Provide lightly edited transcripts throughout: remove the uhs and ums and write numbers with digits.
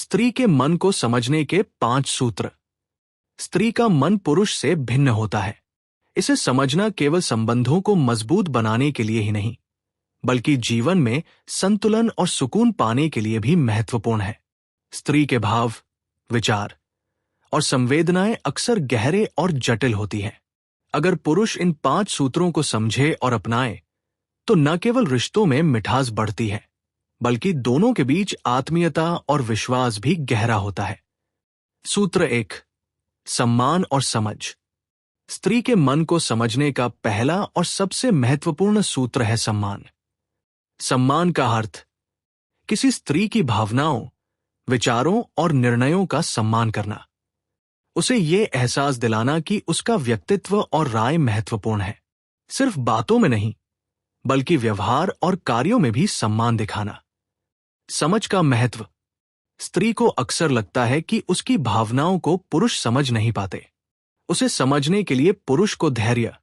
स्त्री के मन को समझने के 5 सूत्र। स्त्री का मन पुरुष से भिन्न होता है। इसे समझना केवल संबंधों को मजबूत बनाने के लिए ही नहीं, बल्कि जीवन में संतुलन और सुकून पाने के लिए भी महत्वपूर्ण है। स्त्री के भाव, विचार और संवेदनाएं अक्सर गहरे और जटिल होती हैं। अगर पुरुष इन 5 सूत्रों को समझे और अपनाए, तो न केवल रिश्तों में मिठास बढ़ती है, बल्कि दोनों के बीच आत्मीयता और विश्वास भी गहरा होता है। सूत्र 1, सम्मान और समझ। स्त्री के मन को समझने का पहला और सबसे महत्वपूर्ण सूत्र है सम्मान। सम्मान का अर्थ किसी स्त्री की भावनाओं, विचारों और निर्णयों का सम्मान करना। उसे ये एहसास दिलाना कि उसका व्यक्तित्व और राय महत्वपूर्ण है। सिर्फ बातों में नहीं, बल्कि व्यवहार और कार्यों में भी सम्मान दिखाना। समझ का महत्व। स्त्री को अक्सर लगता है कि उसकी भावनाओं को पुरुष समझ नहीं पाते। उसे समझने के लिए पुरुष को धैर्य,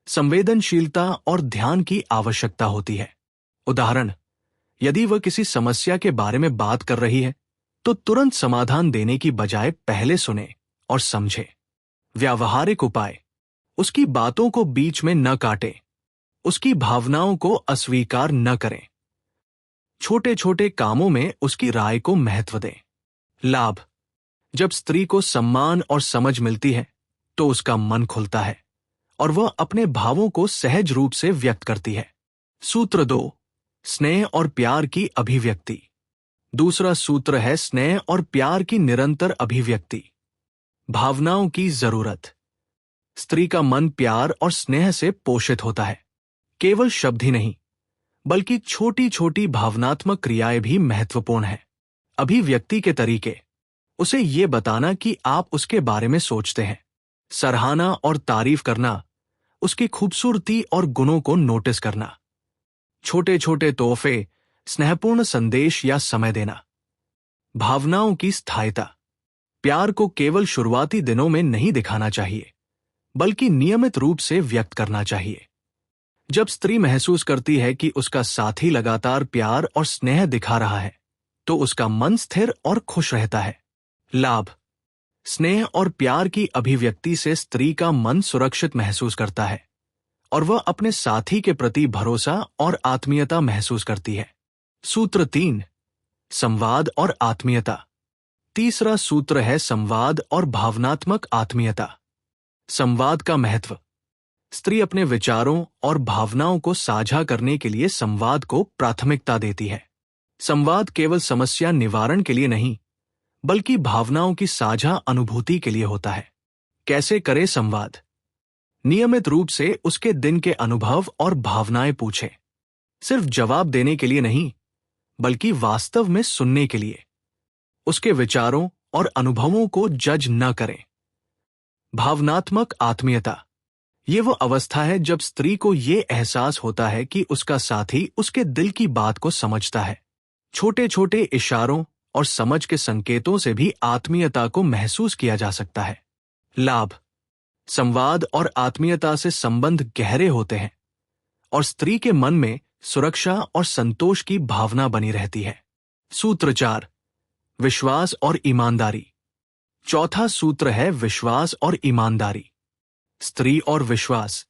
संवेदनशीलता और ध्यान की आवश्यकता होती है। उदाहरण, यदि वह किसी समस्या के बारे में बात कर रही है, तो तुरंत समाधान देने की बजाय पहले सुने और समझे। व्यावहारिक उपाय। उसकी बातों को बीच में न काटें, उसकी भावनाओं को अस्वीकार न करें। छोटे छोटे कामों में उसकी राय को महत्व दें। लाभ। जब स्त्री को सम्मान और समझ मिलती है, तो उसका मन खुलता है और वह अपने भावों को सहज रूप से व्यक्त करती है। सूत्र 2, स्नेह और प्यार की अभिव्यक्ति। दूसरा सूत्र है स्नेह और प्यार की निरंतर अभिव्यक्ति। भावनाओं की जरूरत। स्त्री का मन प्यार और स्नेह से पोषित होता है। केवल शब्द ही नहीं, बल्कि छोटी छोटी भावनात्मक क्रियाएं भी महत्वपूर्ण हैं। अभिव्यक्ति के तरीके। उसे ये बताना कि आप उसके बारे में सोचते हैं। सराहना और तारीफ करना, उसकी खूबसूरती और गुणों को नोटिस करना। छोटे छोटे तोहफे, स्नेहपूर्ण संदेश या समय देना। भावनाओं की स्थायिता। प्यार को केवल शुरुआती दिनों में नहीं दिखाना चाहिए, बल्कि नियमित रूप से व्यक्त करना चाहिए। जब स्त्री महसूस करती है कि उसका साथी लगातार प्यार और स्नेह दिखा रहा है, तो उसका मन स्थिर और खुश रहता है। लाभ। स्नेह और प्यार की अभिव्यक्ति से स्त्री का मन सुरक्षित महसूस करता है और वह अपने साथी के प्रति भरोसा और आत्मीयता महसूस करती है। सूत्र 3, संवाद और आत्मीयता। तीसरा सूत्र है संवाद और भावनात्मक आत्मीयता। संवाद का महत्व। स्त्री अपने विचारों और भावनाओं को साझा करने के लिए संवाद को प्राथमिकता देती है। संवाद केवल समस्या निवारण के लिए नहीं, बल्कि भावनाओं की साझा अनुभूति के लिए होता है। कैसे करे संवाद? नियमित रूप से उसके दिन के अनुभव और भावनाएं पूछें। सिर्फ जवाब देने के लिए नहीं, बल्कि वास्तव में सुनने के लिए। उसके विचारों और अनुभवों को जज न करें। भावनात्मक आत्मीयता। ये वो अवस्था है जब स्त्री को ये एहसास होता है कि उसका साथी उसके दिल की बात को समझता है। छोटे छोटे इशारों और समझ के संकेतों से भी आत्मीयता को महसूस किया जा सकता है। लाभ। संवाद और आत्मीयता से संबंध गहरे होते हैं और स्त्री के मन में सुरक्षा और संतोष की भावना बनी रहती है। सूत्र 4, विश्वास और ईमानदारी। चौथा सूत्र है विश्वास और ईमानदारी। स्त्री और विश्वास।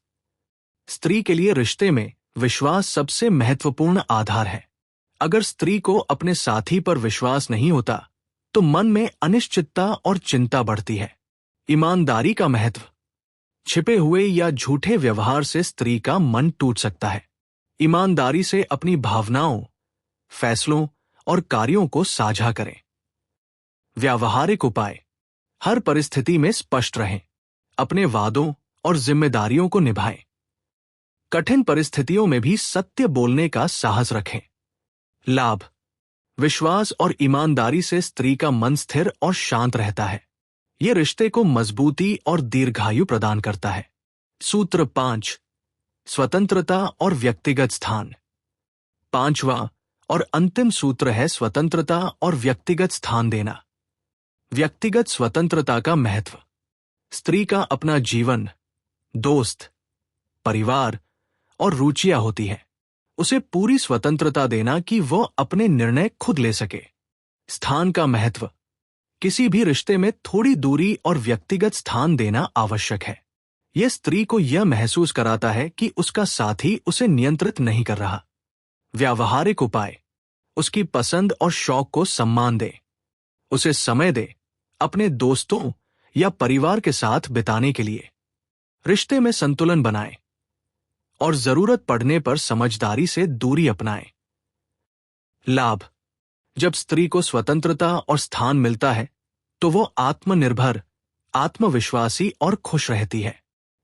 स्त्री के लिए रिश्ते में विश्वास सबसे महत्वपूर्ण आधार है। अगर स्त्री को अपने साथी पर विश्वास नहीं होता, तो मन में अनिश्चितता और चिंता बढ़ती है। ईमानदारी का महत्व। छिपे हुए या झूठे व्यवहार से स्त्री का मन टूट सकता है। ईमानदारी से अपनी भावनाओं, फैसलों और कार्यों को साझा करें। व्यावहारिक उपाय। हर परिस्थिति में स्पष्ट रहें। अपने वादों और जिम्मेदारियों को निभाएं। कठिन परिस्थितियों में भी सत्य बोलने का साहस रखें। लाभ। विश्वास और ईमानदारी से स्त्री का मन स्थिर और शांत रहता है। यह रिश्ते को मजबूती और दीर्घायु प्रदान करता है। सूत्र 5, स्वतंत्रता और व्यक्तिगत स्थान। पांचवा और अंतिम सूत्र है स्वतंत्रता और व्यक्तिगत स्थान देना। व्यक्तिगत स्वतंत्रता का महत्व। स्त्री का अपना जीवन, दोस्त, परिवार और रुचियां होती हैं। उसे पूरी स्वतंत्रता देना कि वह अपने निर्णय खुद ले सके। स्थान का महत्व। किसी भी रिश्ते में थोड़ी दूरी और व्यक्तिगत स्थान देना आवश्यक है। यह स्त्री को यह महसूस कराता है कि उसका साथी उसे नियंत्रित नहीं कर रहा। व्यावहारिक उपाय: उसकी पसंद और शौक को सम्मान दे, उसे समय दे, अपने दोस्तों या परिवार के साथ बिताने के लिए। रिश्ते में संतुलन बनाएं और जरूरत पड़ने पर समझदारी से दूरी अपनाएं। लाभ: जब स्त्री को स्वतंत्रता और स्थान मिलता है तो वो आत्मनिर्भर, आत्मविश्वासी और खुश रहती है।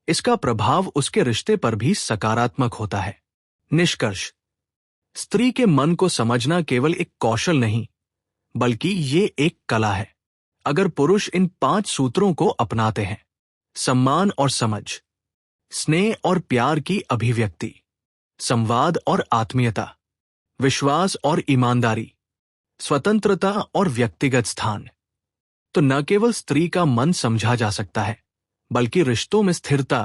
इसका प्रभाव उसके रिश्ते पर भी सकारात्मक होता है। निष्कर्ष: स्त्री के मन को समझना केवल एक कौशल नहीं, बल्कि ये एक कला है। अगर पुरुष इन 5 सूत्रों को अपनाते हैं: सम्मान और समझ, स्नेह और प्यार की अभिव्यक्ति, संवाद और आत्मीयता, विश्वास और ईमानदारी, स्वतंत्रता और व्यक्तिगत स्थान, तो न केवल स्त्री का मन समझा जा सकता है, बल्कि रिश्तों में स्थिरता,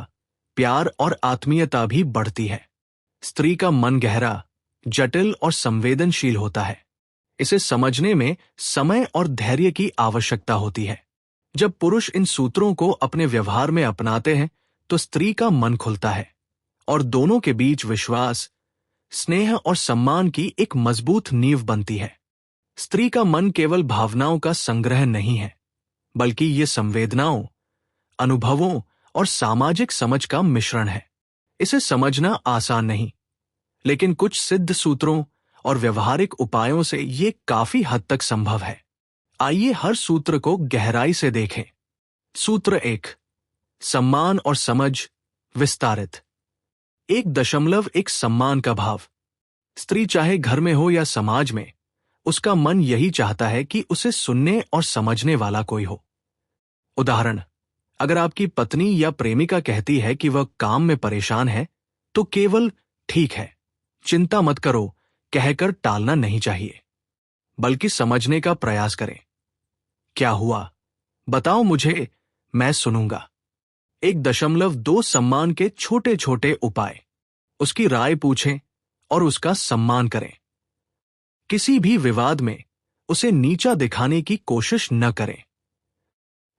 प्यार और आत्मीयता भी बढ़ती है। स्त्री का मन गहरा, जटिल और संवेदनशील होता है। इसे समझने में समय और धैर्य की आवश्यकता होती है। जब पुरुष इन सूत्रों को अपने व्यवहार में अपनाते हैं तो स्त्री का मन खुलता है और दोनों के बीच विश्वास, स्नेह और सम्मान की एक मजबूत नींव बनती है। स्त्री का मन केवल भावनाओं का संग्रह नहीं है, बल्कि ये संवेदनाओं, अनुभवों और सामाजिक समझ का मिश्रण है। इसे समझना आसान नहीं, लेकिन कुछ सिद्ध सूत्रों और व्यवहारिक उपायों से ये काफी हद तक संभव है। आइए हर सूत्र को गहराई से देखें। सूत्र 1: सम्मान और समझ विस्तारित। 1.1 सम्मान का भाव: स्त्री चाहे घर में हो या समाज में, उसका मन यही चाहता है कि उसे सुनने और समझने वाला कोई हो। उदाहरण: अगर आपकी पत्नी या प्रेमिका कहती है कि वह काम में परेशान है, तो केवल ठीक है, चिंता मत करो कहकर टालना नहीं चाहिए, बल्कि समझने का प्रयास करें। क्या हुआ? बताओ मुझे, मैं सुनूंगा। 1.2 सम्मान के छोटे छोटे उपाय: उसकी राय पूछें और उसका सम्मान करें। किसी भी विवाद में उसे नीचा दिखाने की कोशिश न करें।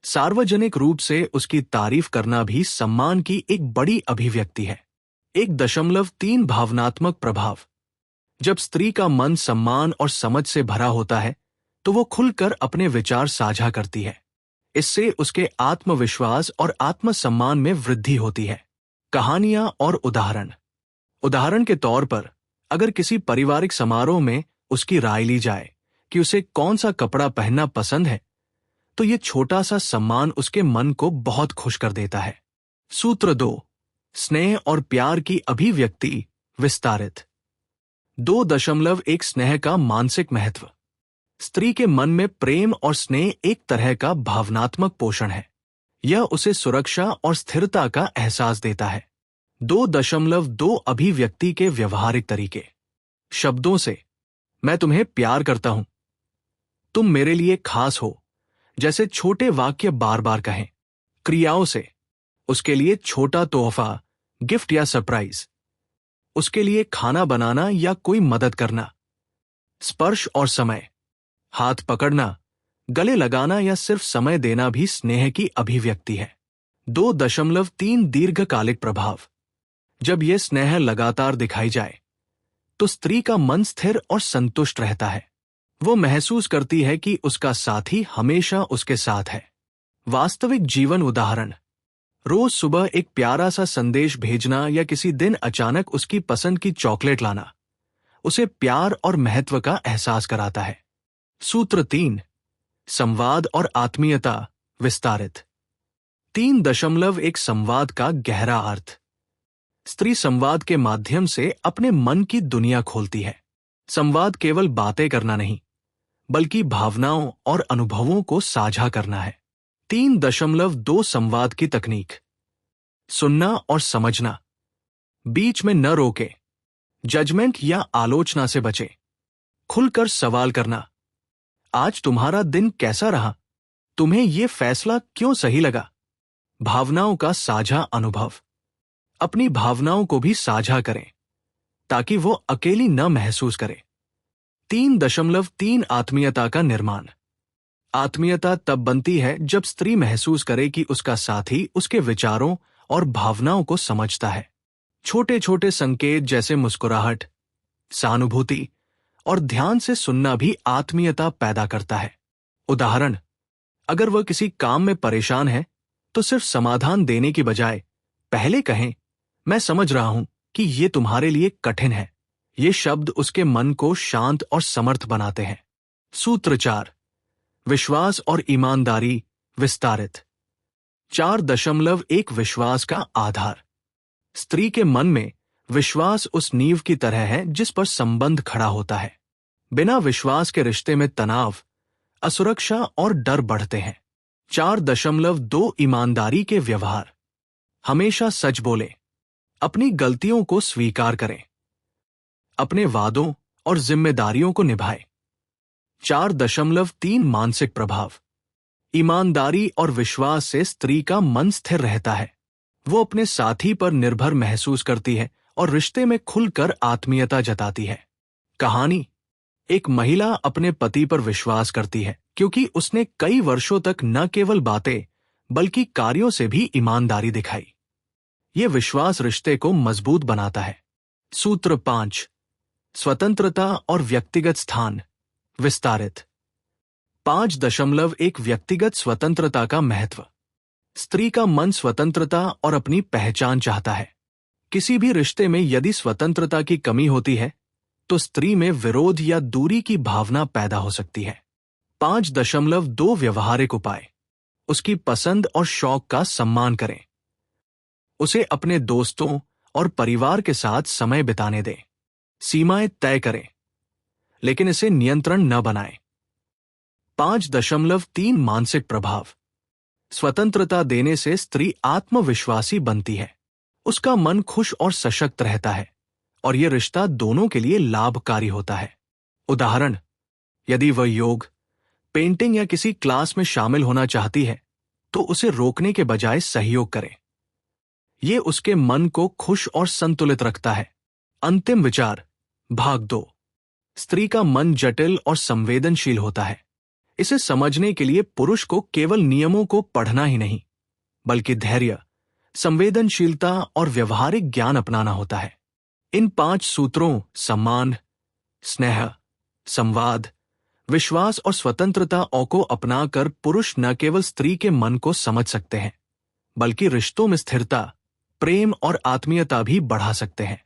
सार्वजनिक रूप से उसकी तारीफ करना भी सम्मान की एक बड़ी अभिव्यक्ति है। 1.3 भावनात्मक प्रभाव: जब स्त्री का मन सम्मान और समझ से भरा होता है तो वो खुलकर अपने विचार साझा करती है। इससे उसके आत्मविश्वास और आत्मसम्मान में वृद्धि होती है। कहानियां और उदाहरण के तौर पर, अगर किसी पारिवारिक समारोह में उसकी राय ली जाए कि उसे कौन सा कपड़ा पहनना पसंद है, तो ये छोटा सा सम्मान उसके मन को बहुत खुश कर देता है। सूत्र 2: स्नेह और प्यार की अभिव्यक्ति विस्तारित। 2.1 स्नेह का मानसिक महत्व: स्त्री के मन में प्रेम और स्नेह एक तरह का भावनात्मक पोषण है। यह उसे सुरक्षा और स्थिरता का एहसास देता है। 2.2 अभिव्यक्ति के व्यवहारिक तरीके: शब्दों से, मैं तुम्हें प्यार करता हूं, तुम मेरे लिए खास हो, जैसे छोटे वाक्य बार बार कहें। क्रियाओं से, उसके लिए छोटा तोहफा, गिफ्ट या सरप्राइज, उसके लिए खाना बनाना या कोई मदद करना। स्पर्श और समय, हाथ पकड़ना, गले लगाना या सिर्फ समय देना भी स्नेह की अभिव्यक्ति है। 2.3 दीर्घकालिक प्रभाव: जब यह स्नेह लगातार दिखाई जाए तो स्त्री का मन स्थिर और संतुष्ट रहता है। वो महसूस करती है कि उसका साथी हमेशा उसके साथ है। वास्तविक जीवन उदाहरण: रोज सुबह एक प्यारा सा संदेश भेजना या किसी दिन अचानक उसकी पसंद की चॉकलेट लाना उसे प्यार और महत्व का एहसास कराता है। सूत्र 3: संवाद और आत्मीयता विस्तारित। 3.1 संवाद का गहरा अर्थ: स्त्री संवाद के माध्यम से अपने मन की दुनिया खोलती है। संवाद केवल बातें करना नहीं, बल्कि भावनाओं और अनुभवों को साझा करना है। 3.2 संवाद की तकनीक: सुनना और समझना, बीच में न रोके, जजमेंट या आलोचना से बचे, खुलकर सवाल करना। आज तुम्हारा दिन कैसा रहा? तुम्हें यह फैसला क्यों सही लगा? भावनाओं का साझा अनुभव: अपनी भावनाओं को भी साझा करें ताकि वो अकेली न महसूस करे। 3.3 आत्मीयता का निर्माण: आत्मीयता तब बनती है जब स्त्री महसूस करे कि उसका साथी उसके विचारों और भावनाओं को समझता है। छोटे छोटे संकेत जैसे मुस्कुराहट, सहानुभूति और ध्यान से सुनना भी आत्मीयता पैदा करता है। उदाहरण, अगर वह किसी काम में परेशान है तो सिर्फ समाधान देने की बजाय पहले कहें, मैं समझ रहा हूं कि ये तुम्हारे लिए कठिन है। ये शब्द उसके मन को शांत और समर्थ बनाते हैं। सूत्र 4, विश्वास और ईमानदारी विस्तारित। 4.1 विश्वास का आधार। स्त्री के मन में विश्वास उस नींव की तरह है जिस पर संबंध खड़ा होता है। बिना विश्वास के रिश्ते में तनाव, असुरक्षा और डर बढ़ते हैं। 4.2 ईमानदारी के व्यवहार। हमेशा सच बोलें, अपनी गलतियों को स्वीकार करें, अपने वादों और जिम्मेदारियों को निभाएं। 4.3 मानसिक प्रभाव। ईमानदारी और विश्वास से स्त्री का मन स्थिर रहता है। वो अपने साथी पर निर्भर महसूस करती है और रिश्ते में खुलकर आत्मीयता जताती है। कहानी, एक महिला अपने पति पर विश्वास करती है क्योंकि उसने कई वर्षों तक न केवल बातें बल्कि कार्यों से भी ईमानदारी दिखाई। ये विश्वास रिश्ते को मजबूत बनाता है। सूत्र 5, स्वतंत्रता और व्यक्तिगत स्थान विस्तारित। 5.1 व्यक्तिगत स्वतंत्रता का महत्व। स्त्री का मन स्वतंत्रता और अपनी पहचान चाहता है। किसी भी रिश्ते में यदि स्वतंत्रता की कमी होती है तो स्त्री में विरोध या दूरी की भावना पैदा हो सकती है। 5.2 व्यवहारिक उपाय। उसकी पसंद और शौक का सम्मान करें। उसे अपने दोस्तों और परिवार के साथ समय बिताने दें। सीमाएं तय करें, लेकिन इसे नियंत्रण न बनाएं। 5.3 मानसिक प्रभाव। स्वतंत्रता देने से स्त्री आत्मविश्वासी बनती है। उसका मन खुश और सशक्त रहता है और यह रिश्ता दोनों के लिए लाभकारी होता है। उदाहरण, यदि वह योग, पेंटिंग या किसी क्लास में शामिल होना चाहती है तो उसे रोकने के बजाय सहयोग करें। यह उसके मन को खुश और संतुलित रखता है। अंतिम विचार, भाग 2। स्त्री का मन जटिल और संवेदनशील होता है। इसे समझने के लिए पुरुष को केवल नियमों को पढ़ना ही नहीं, बल्कि धैर्य, संवेदनशीलता और व्यवहारिक ज्ञान अपनाना होता है। इन 5 सूत्रों सम्मान, स्नेह, संवाद, विश्वास और स्वतंत्रता को अपनाकर पुरुष न केवल स्त्री के मन को समझ सकते हैं, बल्कि रिश्तों में स्थिरता, प्रेम और आत्मीयता भी बढ़ा सकते हैं।